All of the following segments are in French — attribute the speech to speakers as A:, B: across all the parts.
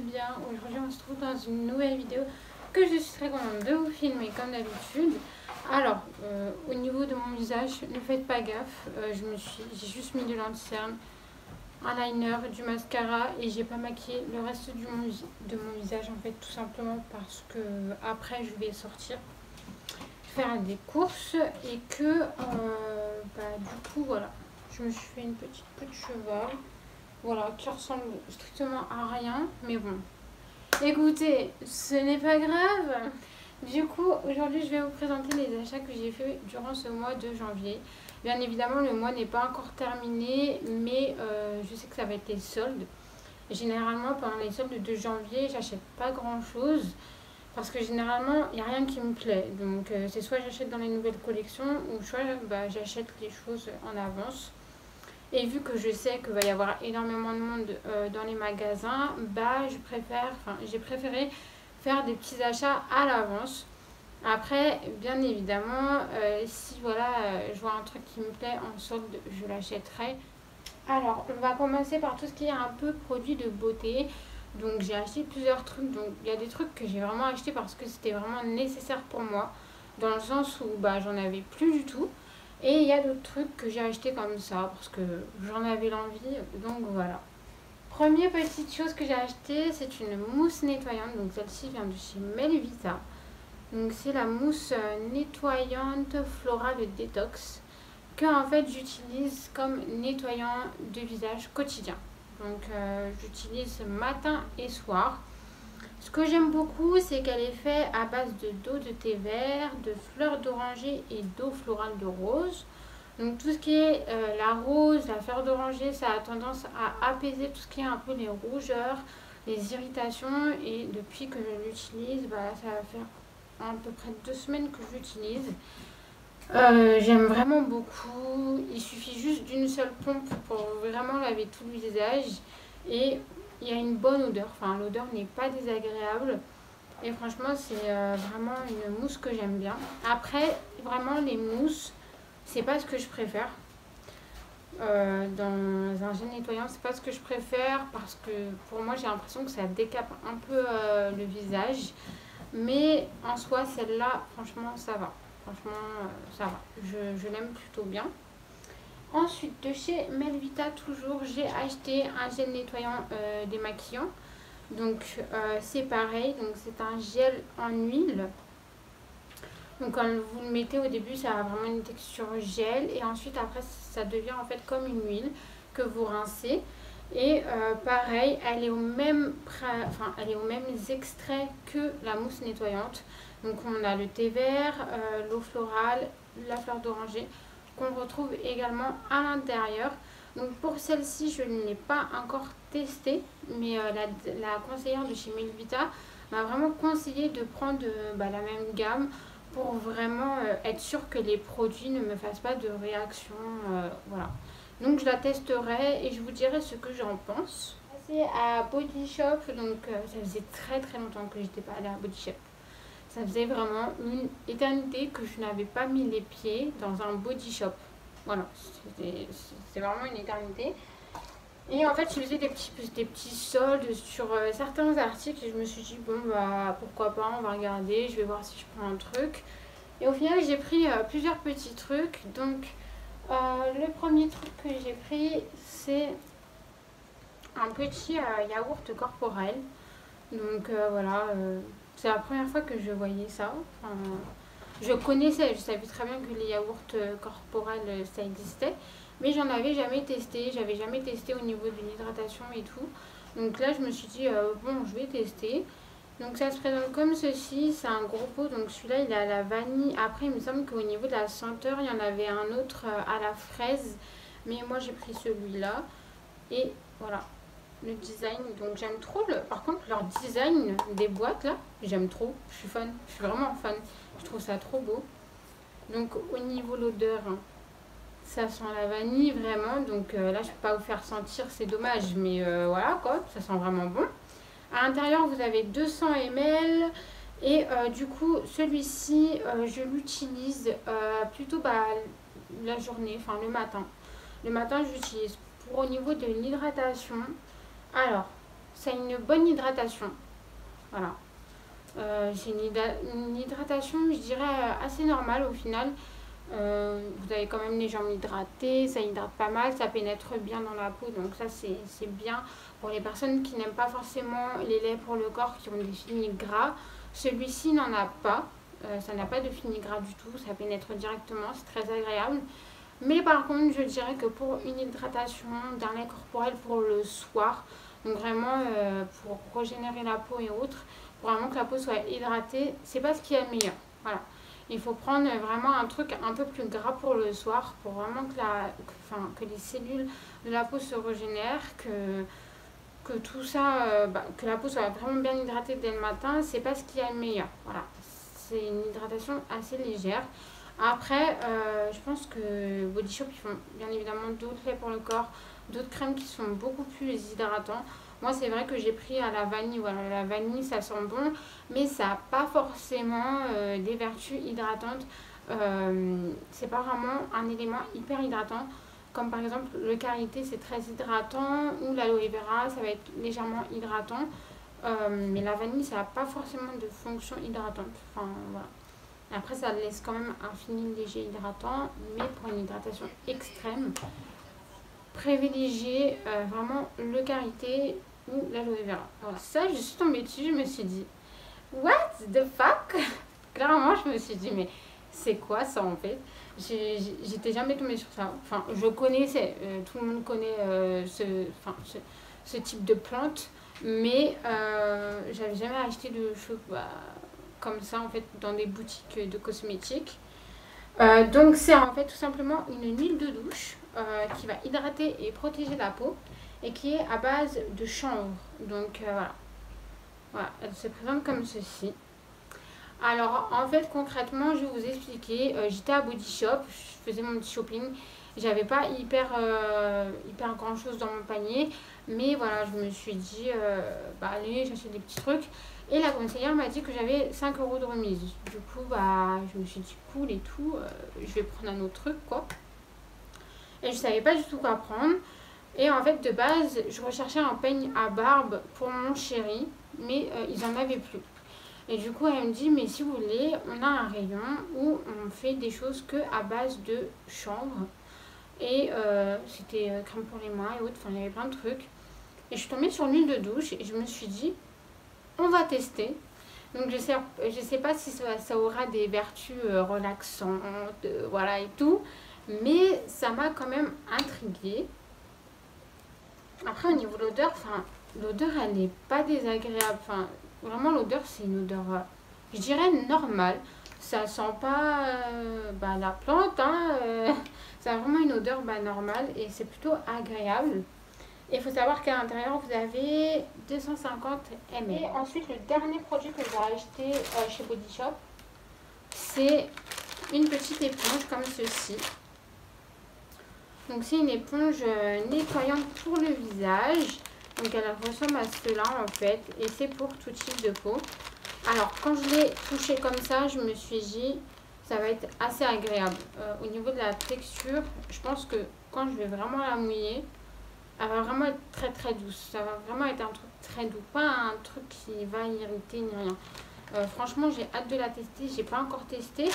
A: bien. Aujourd'hui on se trouve dans une nouvelle vidéo que je suis très contente de vous filmer comme d'habitude. Alors au niveau de mon visage, ne faites pas gaffe, j'ai juste mis de l'anti-cerne, un liner, du mascara et j'ai pas maquillé le reste de mon visage en fait, tout simplement parce que après je vais sortir faire des courses et que du coup voilà, je me suis fait une petite peau de cheval. Voilà, qui ressemble strictement à rien, mais bon. Écoutez, ce n'est pas grave. Du coup, aujourd'hui, je vais vous présenter les achats que j'ai fait durant ce mois de janvier. Bien évidemment, le mois n'est pas encore terminé, mais je sais que ça va être les soldes. Généralement, pendant les soldes de janvier, j'achète pas grand-chose. Parce que généralement, il n'y a rien qui me plaît. Donc, c'est soit j'achète dans les nouvelles collections, ou soit j'achète les choses en avance. Et vu que je sais qu'il va y avoir énormément de monde dans les magasins, j'ai préféré faire des petits achats à l'avance. Après, bien évidemment, si voilà, je vois un truc qui me plaît en solde, je l'achèterai. Alors, on va commencer par tout ce qui est un peu produit de beauté. Donc, j'ai acheté plusieurs trucs. Donc, il y a des trucs que j'ai vraiment acheté parce que c'était vraiment nécessaire pour moi. Dans le sens où j'en avais plus du tout. Et il y a d'autres trucs que j'ai acheté comme ça parce que j'en avais l'envie. Donc voilà. Première petite chose que j'ai acheté, c'est une mousse nettoyante. Donc celle-ci vient de chez Melvita. Donc c'est la mousse nettoyante Flora de détox que en fait j'utilise comme nettoyant de visage quotidien. Donc j'utilise matin et soir. Ce que j'aime beaucoup, c'est qu'elle est faite à base d'eau de thé vert, de fleurs d'oranger et d'eau florale de rose. Donc tout ce qui est la rose, la fleur d'oranger, ça a tendance à apaiser tout ce qui est un peu les rougeurs, les irritations. Et depuis que je l'utilise, ça va faire à peu près 2 semaines que je l'utilise. J'aime vraiment beaucoup. Il suffit juste d'une seule pompe pour vraiment laver tout le visage. Et il y a une bonne odeur, enfin l'odeur n'est pas désagréable et franchement c'est vraiment une mousse que j'aime bien. Après vraiment les mousses c'est pas ce que je préfère dans un gel nettoyant, c'est pas ce que je préfère parce que pour moi j'ai l'impression que ça décape un peu le visage, mais en soi celle-là franchement ça va, ça va, je l'aime plutôt bien. Ensuite, de chez Melvita, toujours, j'ai acheté un gel nettoyant démaquillant. Donc, c'est pareil. Donc, c'est un gel en huile. Donc, quand vous le mettez au début, ça a vraiment une texture gel. Et ensuite, après, ça devient en fait comme une huile que vous rincez. Et pareil, elle est aux mêmes extraits que la mousse nettoyante. Donc, on a le thé vert, l'eau florale, la fleur d'oranger, qu'on retrouve également à l'intérieur. Donc pour celle-ci, je ne l'ai pas encore testée, mais la conseillère de chez Melvita m'a vraiment conseillé de prendre la même gamme pour vraiment être sûre que les produits ne me fassent pas de réaction. Voilà. Donc je la testerai et je vous dirai ce que j'en pense. C'est à Body Shop, donc ça faisait très très longtemps que j'étais pas allée à Body Shop. Ça faisait vraiment une éternité que je n'avais pas mis les pieds dans un body shop. Voilà, c'est vraiment une éternité. Et en fait, je faisais des petits soldes sur certains articles et je me suis dit, bon, pourquoi pas, on va regarder, je vais voir si je prends un truc. Et au final, j'ai pris plusieurs petits trucs. Donc, le premier truc que j'ai pris, c'est un petit yaourt corporel. Donc, voilà. C'est la première fois que je voyais ça. Enfin, je connaissais, je savais très bien que les yaourts corporels ça existait, mais j'en avais jamais testé. J'avais jamais testé au niveau de l'hydratation et tout. Donc là, je me suis dit, bon, je vais tester. Donc ça se présente comme ceci, c'est un gros pot. Donc celui-là, il est à la vanille. Après, il me semble qu'au niveau de la senteur, il y en avait un autre à la fraise. Mais moi, j'ai pris celui-là. Et voilà. Le design, donc j'aime trop par contre leur design des boîtes là, j'aime trop, je suis fan, je suis vraiment fan, je trouve ça trop beau. Donc au niveau de l'odeur, ça sent la vanille vraiment, donc là je peux pas vous faire sentir, c'est dommage, mais voilà quoi, ça sent vraiment bon. À l'intérieur vous avez 200 ml et du coup celui-ci je l'utilise plutôt la journée, enfin le matin. Le matin je l'utilise pour au niveau de l'hydratation. Alors, ça a une bonne hydratation. Voilà. C'est une hydratation, je dirais, assez normale au final. Vous avez quand même les jambes hydratées, ça hydrate pas mal, ça pénètre bien dans la peau, donc ça c'est bien pour les personnes qui n'aiment pas forcément les laits pour le corps, qui ont des finis gras. Celui-ci n'en a pas, ça n'a pas de finis gras du tout, ça pénètre directement, c'est très agréable. Mais par contre, je dirais que pour une hydratation d'un lait corporel pour le soir, donc vraiment pour régénérer la peau et autres, pour vraiment que la peau soit hydratée, c'est pas ce qui est le meilleur. Voilà. Il faut prendre vraiment un truc un peu plus gras pour le soir, pour vraiment que les cellules de la peau se régénèrent, que tout ça, que la peau soit vraiment bien hydratée dès le matin. C'est pas ce qui est le meilleur. Voilà. C'est une hydratation assez légère. Après, je pense que Body Shop, ils font bien évidemment d'autres laits pour le corps, d'autres crèmes qui sont beaucoup plus hydratants. Moi, c'est vrai que j'ai pris à la vanille. Voilà, la vanille, ça sent bon, mais ça n'a pas forcément des vertus hydratantes. C'est pas vraiment un élément hyper hydratant. Comme par exemple, le karité, c'est très hydratant, ou l'aloe vera, ça va être légèrement hydratant. Mais la vanille, ça n'a pas forcément de fonction hydratante. Enfin, voilà. Après, ça laisse quand même un fini léger hydratant, mais pour une hydratation extrême, privilégier vraiment le karité ou l'aloe vera. Voilà. Ça, je suis tombée dessus, je me suis dit, what the fuck? Clairement, je me suis dit, mais c'est quoi ça en fait? J'étais jamais tombée sur ça. Enfin, je connaissais, tout le monde connaît ce type de plante, mais j'avais jamais acheté de choses comme ça en fait dans des boutiques de cosmétiques. Donc c'est en fait tout simplement une huile de douche qui va hydrater et protéger la peau et qui est à base de chanvre. Donc voilà, elle se présente comme ceci. Alors en fait concrètement je vais vous expliquer, j'étais à Body Shop, je faisais mon petit shopping, j'avais pas hyper grand chose dans mon panier, mais voilà je me suis dit allez j'achète des petits trucs, et la conseillère m'a dit que j'avais 5 € de remise. Du coup je me suis dit cool et tout, je vais prendre un autre truc quoi, et je savais pas du tout quoi prendre. Et en fait de base je recherchais un peigne à barbe pour mon chéri, mais ils en avaient plus. Et du coup, elle me dit, mais si vous voulez, on a un rayon où on fait des choses que à base de chanvre. Et c'était crème pour les mains et autres, enfin, il y avait plein de trucs. Et je suis tombée sur l'huile de douche et je me suis dit, on va tester. Donc, je sais pas si ça aura des vertus relaxantes, voilà et tout. Mais ça m'a quand même intriguée. Après, au niveau de l'odeur, l'odeur, elle n'est pas désagréable. Enfin, vraiment, l'odeur, c'est une odeur, je dirais, normale. Ça sent pas la plante, hein, ça a vraiment une odeur normale et c'est plutôt agréable. Et il faut savoir qu'à l'intérieur, vous avez 250 ml. Et ensuite, le dernier produit que j'ai acheté chez Body Shop, c'est une petite éponge comme ceci. Donc, c'est une éponge nettoyante pour le visage. Donc elle ressemble à cela en fait, et c'est pour tout type de peau. Alors quand je l'ai touché comme ça, je me suis dit ça va être assez agréable. Au niveau de la texture, je pense que quand je vais vraiment la mouiller, elle va vraiment être très très douce. Ça va vraiment être un truc très doux, pas un truc qui va irriter ni rien. Franchement j'ai hâte de la tester, j'ai pas encore testé.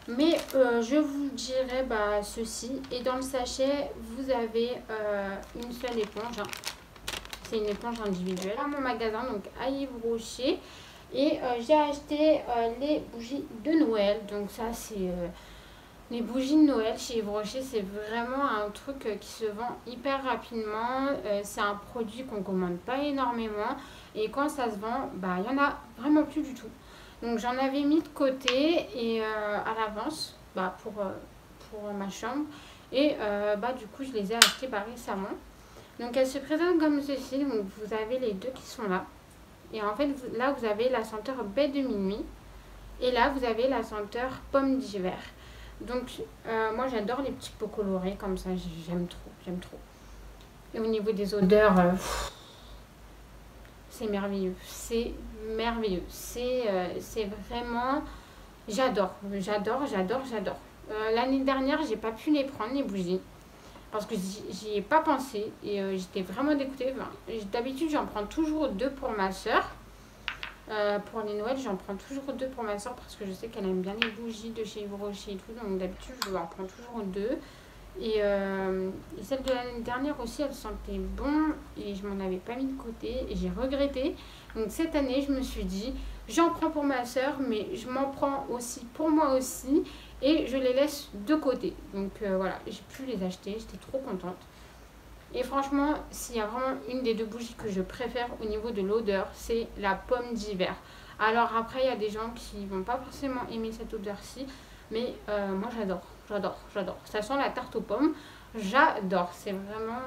A: Mais je vous dirai ceci. Et dans le sachet, vous avez une seule éponge. Hein. C'est une éponge individuelle à mon magasin, donc à Yves Rocher. Et j'ai acheté les bougies de Noël. Donc ça c'est les bougies de Noël chez Yves Rocher. C'est vraiment un truc qui se vend hyper rapidement. C'est un produit qu'on commande pas énormément. Et quand ça se vend, il y en a vraiment plus du tout. Donc j'en avais mis de côté et à l'avance pour ma chambre. Et du coup je les ai achetés récemment. Donc elle se présente comme ceci, donc vous avez les deux qui sont là. Et en fait là vous avez la senteur baie de minuit. Et là vous avez la senteur pomme d'hiver. Donc moi j'adore les petits pots colorés comme ça, j'aime trop. Et au niveau des odeurs, c'est merveilleux. C'est vraiment, j'adore. L'année dernière j'ai pas pu les prendre les bougies. parce que j'y ai pas pensé et j'étais vraiment dégoûtée. Enfin, d'habitude, j'en prends toujours 2 pour ma soeur. Pour les Noëls, j'en prends toujours 2 pour ma soeur parce que je sais qu'elle aime bien les bougies de chez Yves Rocher et tout. Donc d'habitude, je en prends toujours 2. Et celle de l'année dernière aussi, elle sentait bon et je m'en avais pas mis de côté et j'ai regretté. Donc cette année, je me suis dit, j'en prends pour ma soeur, mais je m'en prends aussi pour moi aussi et je les laisse de côté. Donc voilà, j'ai pu les acheter, j'étais trop contente. Et franchement, s'il y a vraiment une des 2 bougies que je préfère au niveau de l'odeur, c'est la pomme d'hiver. Alors après, il y a des gens qui vont pas forcément aimer cette odeur-ci, mais moi j'adore. J'adore. Ça sent la tarte aux pommes. J'adore. C'est vraiment...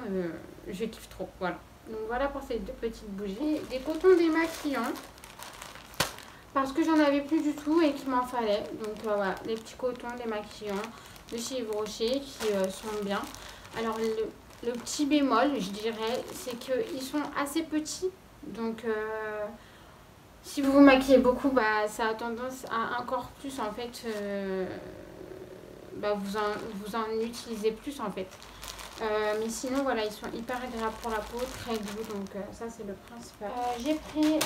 A: je kiffe trop. Voilà. Donc voilà pour ces 2 petites bougies. Des cotons démaquillants. Parce que j'en avais plus du tout et qu'il m'en fallait. Donc voilà. Les petits cotons démaquillants de chez Yves Rocher qui sont bien. Alors le petit bémol, je dirais, c'est qu'ils sont assez petits. Donc... si vous vous maquillez beaucoup, bah, ça a tendance à encore plus en fait... bah, vous en utilisez plus en fait. Mais sinon voilà, ils sont hyper agréables pour la peau, très doux, donc ça c'est le principal. J'ai pris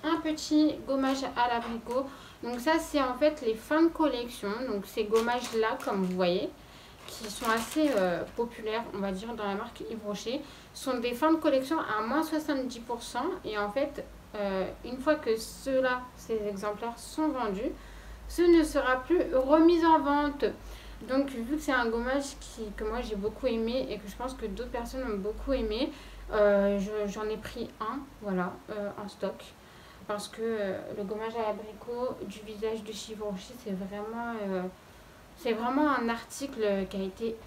A: un petit gommage à l'abricot. Donc ça c'est en fait les fins de collection. Donc ces gommages là, comme vous voyez, qui sont assez populaires, on va dire, dans la marque Yves Rocher, sont des fins de collection à moins 70%. Et en fait, une fois que ces exemplaires sont vendus, ce ne sera plus remis en vente. Donc vu que c'est un gommage que moi j'ai beaucoup aimé et que je pense que d'autres personnes ont beaucoup aimé, j'en ai pris un, voilà, en stock. Parce que le gommage à l'abricot du visage de chez Yves Rocher, c'est vraiment un article qui a été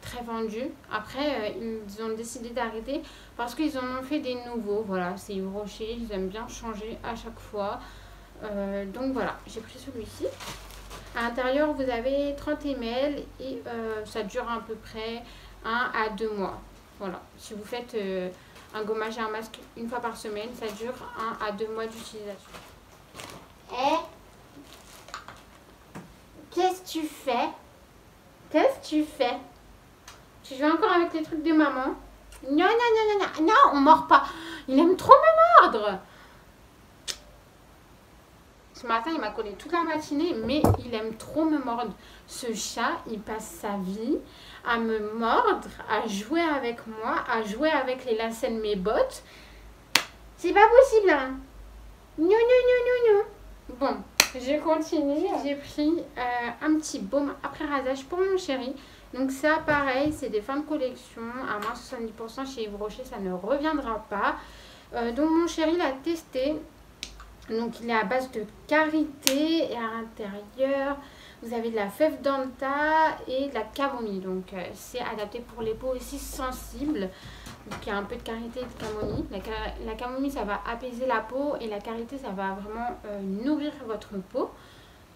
A: très vendu. Après, ils ont décidé d'arrêter parce qu'ils en ont fait des nouveaux. Voilà, c'est Yves Rocher, ils aiment bien changer à chaque fois. Donc voilà, j'ai pris celui-ci. À l'intérieur, vous avez 30 ml et ça dure à peu près 1 à 2 mois. Voilà, si vous faites un gommage et un masque une fois par semaine, ça dure 1 à 2 mois d'utilisation. Qu'est-ce que tu fais? Qu'est-ce que tu fais? Tu joues encore avec les trucs de maman? Non, on mord pas. Il aime trop me mordre. Ce matin, il m'a collé toute la matinée, mais il aime trop me mordre. Ce chat, il passe sa vie à me mordre, à jouer avec moi, à jouer avec les lacets de mes bottes. C'est pas possible, hein. Non. Bon, je continue. J'ai pris un petit baume après rasage pour mon chéri. Donc ça, pareil, c'est des fins de collection. À moins 70% chez Yves Rocher, ça ne reviendra pas. Donc mon chéri l'a testé. Donc il est à base de karité et à l'intérieur vous avez de la fève d'anta et de la camomille. Donc c'est adapté pour les peaux aussi sensibles. Donc il y a un peu de karité et de camomille. La camomille ça va apaiser la peau et la karité ça va vraiment nourrir votre peau.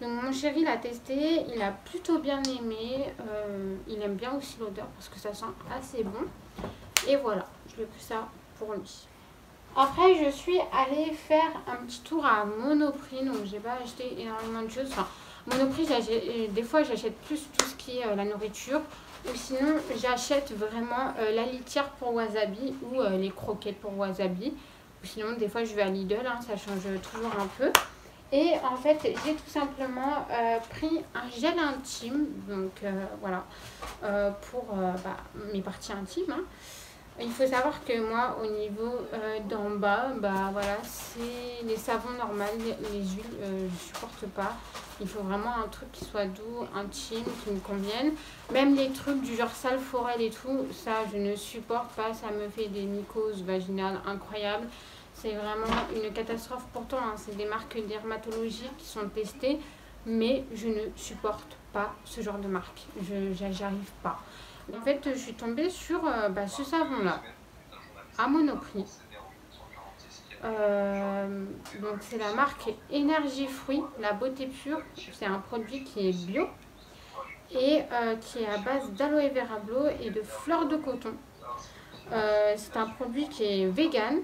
A: Donc mon chéri l'a testé, il a plutôt bien aimé. Il aime bien aussi l'odeur parce que ça sent assez bon. Et voilà, je lui ai pris ça pour lui. Après, je suis allée faire un petit tour à Monoprix, donc j'ai pas acheté énormément de choses. Enfin, Monoprix, des fois j'achète plus tout ce qui est la nourriture, ou sinon j'achète vraiment la litière pour wasabi ou les croquettes pour wasabi. Ou sinon, des fois je vais à Lidl, hein, ça change toujours un peu. Et en fait, j'ai tout simplement pris un gel intime, donc voilà, pour mes parties intimes. Hein. Il faut savoir que moi, au niveau d'en bas, bah voilà, c'est les savons normaux, les huiles, je ne supporte pas. Il faut vraiment un truc qui soit doux, intime, qui me convienne. Même les trucs du genre Salforel et tout, ça je ne supporte pas. Ça me fait des mycoses vaginales incroyables. C'est vraiment une catastrophe. Pourtant, hein, c'est des marques dermatologiques qui sont testées, mais je ne supporte pas ce genre de marque. J'arrive pas. En fait, je suis tombée sur ce savon-là, à Monoprix. Donc, c'est la marque Énergie Fruits, la beauté pure. C'est un produit qui est bio et qui est à base d'aloe vera blo et de fleurs de coton. C'est un produit qui est vegan,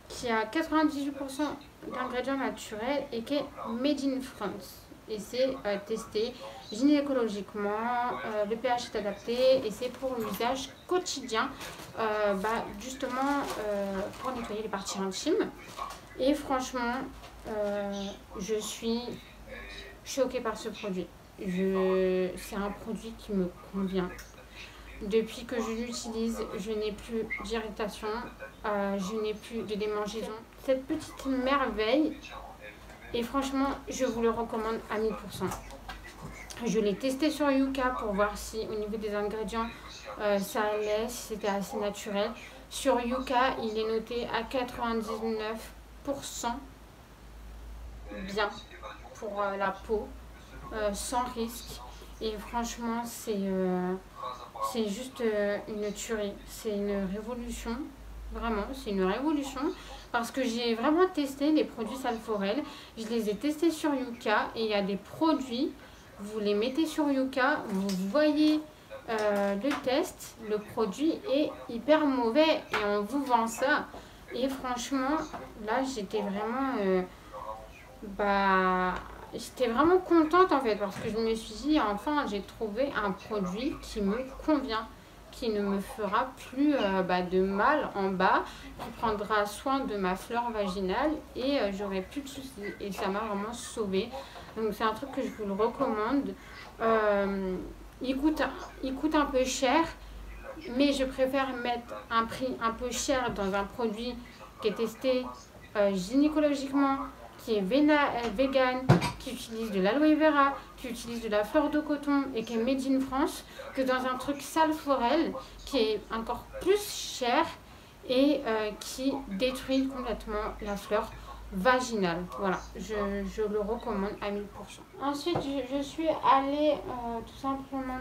A: qui a 98% d'ingrédients naturels et qui est made in France. et c'est testé gynécologiquement, le pH est adapté et c'est pour l'usage quotidien, justement pour nettoyer les parties intimes. Et franchement, je suis choquée par ce produit. C'est un produit qui me convient. Depuis que je l'utilise, je n'ai plus d'irritation, je n'ai plus de démangeaison. Cette petite merveille, et franchement, je vous le recommande à 1000%. Je l'ai testé sur Yuka pour voir si au niveau des ingrédients, ça allait, si c'était assez naturel. Sur Yuka, il est noté à 99% bien pour la peau, sans risque. Et franchement, c'est juste une tuerie. C'est une révolution. Vraiment, c'est une révolution. Parce que j'ai vraiment testé les produits Salforel. Je les ai testés sur Yuka. Et il y a des produits, vous les mettez sur Yuka, vous voyez le test, le produit est hyper mauvais. Et on vous vend ça. Et franchement, là, j'étais vraiment... j'étais vraiment contente en fait parce que je me suis dit enfin j'ai trouvé un produit qui me convient, qui ne me fera plus de mal en bas, qui prendra soin de ma flore vaginale et j'aurai plus de soucis et ça m'a vraiment sauvée. Donc c'est un truc que je vous le recommande. Il coûte un peu cher, mais je préfère mettre un prix un peu cher dans un produit qui est testé gynécologiquement, qui est vegan, qui utilise de l'aloe vera, qui utilise de la fleur de coton et qui est made in France, que dans un truc Salforel qui est encore plus cher et qui détruit complètement la fleur vaginale. Voilà, je le recommande à 1000%. Ensuite, je suis allée tout simplement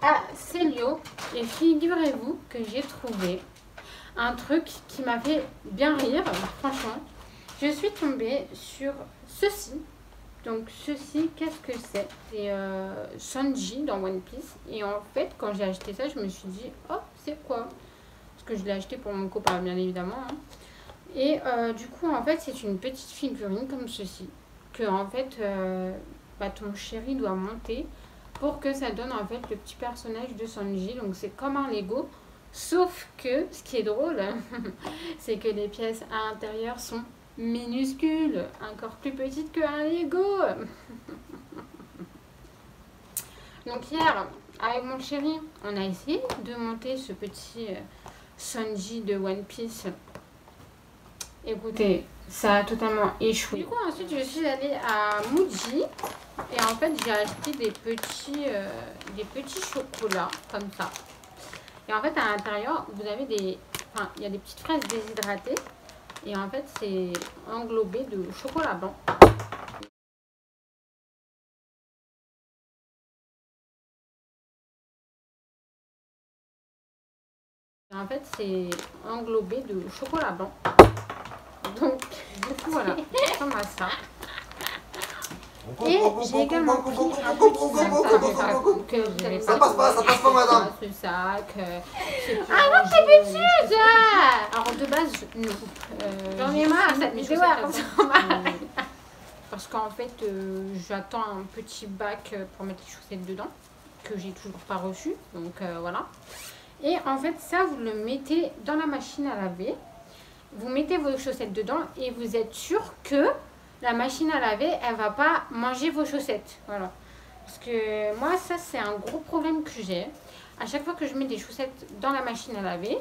A: à Célio et figurez-vous que j'ai trouvé un truc qui m'a fait bien rire, franchement. Je suis tombée sur ceci. Donc ceci, qu'est-ce que c'est? C'est Sanji dans One Piece. Et en fait, quand j'ai acheté ça, je me suis dit, oh, c'est quoi? Parce que je l'ai acheté pour mon copain, bien évidemment. Hein. Et du coup, en fait, c'est une petite figurine comme ceci. Que en fait, ton chéri doit monter pour que ça donne en fait le petit personnage de Sanji. Donc c'est comme un Lego. Sauf que, ce qui est drôle, c'est que les pièces à l'intérieur sont minuscule, encore plus petite qu'un Lego. Donc hier, avec mon chéri, on a essayé de monter ce petit Sanji de One Piece. Écoutez, ça a totalement échoué. Du coup, ensuite, je suis allée à Muji et en fait, j'ai acheté des petits chocolats comme ça. Et en fait, à l'intérieur, vous avez il y a des petites fraises déshydratées. Et en fait, c'est englobé de chocolat blanc. Et en fait, c'est englobé de chocolat blanc. Donc, du coup, voilà, comme à ça. Et j'ai également pris un petit sac que
B: ça passe pas, madame.
A: Ce sac, ah non, c'est petit ça. Alors de base, non. J'en ai marre, cette vidéo parce qu'en fait, j'attends un petit bac pour mettre les chaussettes dedans, que j'ai toujours pas reçu. Donc voilà. Et en fait, ça, vous le mettez dans la machine à laver. Vous mettez vos chaussettes dedans et vous êtes sûr que la machine à laver, elle va pas manger vos chaussettes. Voilà. Parce que moi, ça, c'est un gros problème que j'ai. À chaque fois que je mets des chaussettes dans la machine à laver,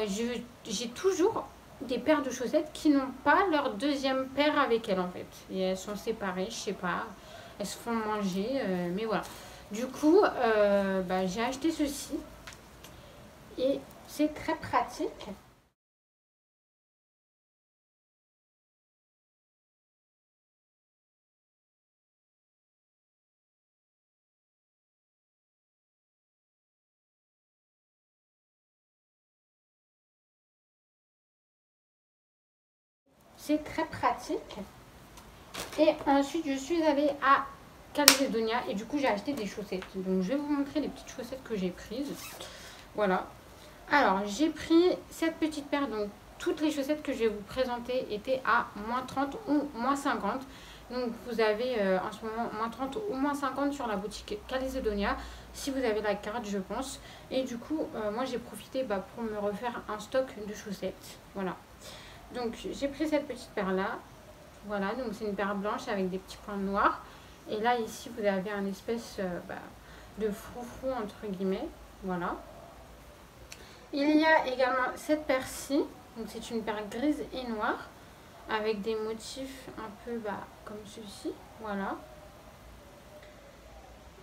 A: j'ai toujours des paires de chaussettes qui n'ont pas leur deuxième paire avec elles, en fait. Et elles sont séparées, je sais pas. Elles se font manger, mais voilà. Du coup, j'ai acheté ceci. Et c'est très pratique. C'est très pratique. Et ensuite, je suis allée à Calzedonia et du coup, j'ai acheté des chaussettes. Donc, je vais vous montrer les petites chaussettes que j'ai prises. Voilà. Alors, j'ai pris cette petite paire. Donc, toutes les chaussettes que je vais vous présenter étaient à moins 30 ou moins 50. Donc vous avez en ce moment moins 30 ou moins 50 sur la boutique Calzedonia si vous avez la carte, je pense. Et du coup moi j'ai profité pour me refaire un stock de chaussettes. Voilà. Donc j'ai pris cette petite paire là. Voilà, donc c'est une paire blanche avec des petits points noirs. Et là ici vous avez un espèce de froufrou entre guillemets. Voilà. Il y a également cette paire-ci. Donc c'est une paire grise et noire avec des motifs un peu comme ceci. Voilà.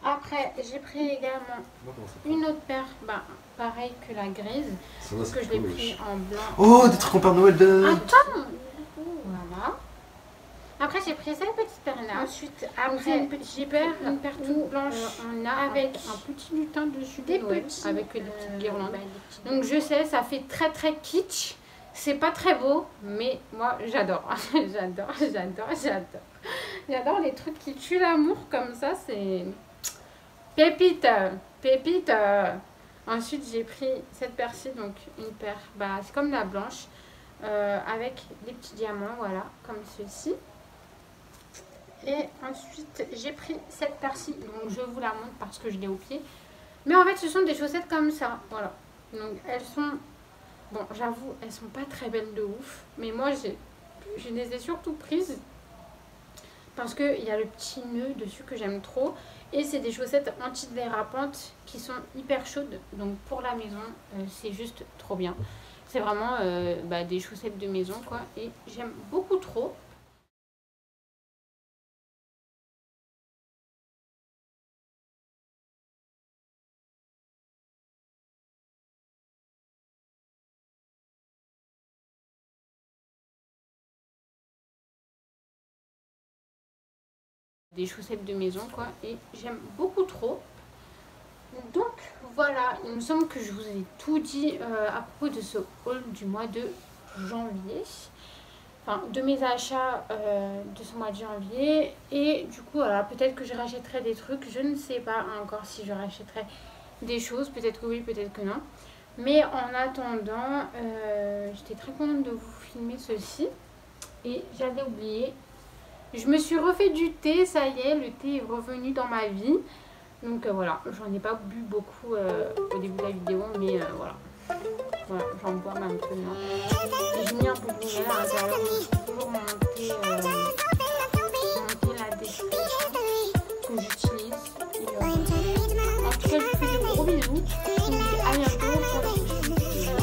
A: Après j'ai pris également une autre paire pareil que la grise. Que je l'ai pris en blanc.
B: Oh, des trucs en Père Noël de...
A: Attends. Voilà. Après j'ai pris cette petite paire là. Ensuite après j'ai pris une paire toute blanche avec un petit lutin dessus des petits avec des petites guirlandes. Donc je sais ça fait très très kitsch. C'est pas très beau mais moi j'adore. J'adore les trucs qui tuent l'amour comme ça, c'est pépite. Ensuite j'ai pris cette paire-ci, donc une paire c'est comme la blanche avec des petits diamants, voilà, comme ceci. Et ensuite j'ai pris cette paire-ci, donc je vous la montre parce que je l'ai au pied. Mais en fait ce sont des chaussettes comme ça, voilà. Donc elles sont, bon j'avoue elles sont pas très belles de ouf. Mais moi je les ai surtout prises parce qu'il y a le petit nœud dessus que j'aime trop. Et c'est des chaussettes anti-dérapantes qui sont hyper chaudes. Donc pour la maison c'est juste trop bien. C'est vraiment des chaussettes de maison quoi. Et j'aime beaucoup trop. Des chaussettes de maison quoi, et j'aime beaucoup trop. Donc voilà, il me semble que je vous ai tout dit à propos de ce haul du mois de janvier, enfin de mes achats de ce mois de janvier. Et du coup voilà, peut-être que je rachèterai des trucs, je ne sais pas encore si je rachèterai des choses, peut-être que oui, peut-être que non. Mais en attendant, j'étais très contente de vous filmer ceci. Et j'avais oublié, je me suis refait du thé, ça y est, le thé est revenu dans ma vie. Donc voilà, j'en ai pas bu beaucoup au début de la vidéo, mais voilà. Voilà, j'en bois maintenant. J'ai mis un peu de miel à l'intérieur, donc toujours monter la description que j'utilise. En tout cas, je vous fais de gros bisous. Je vous dis à bientôt pour la prochaine vidéo.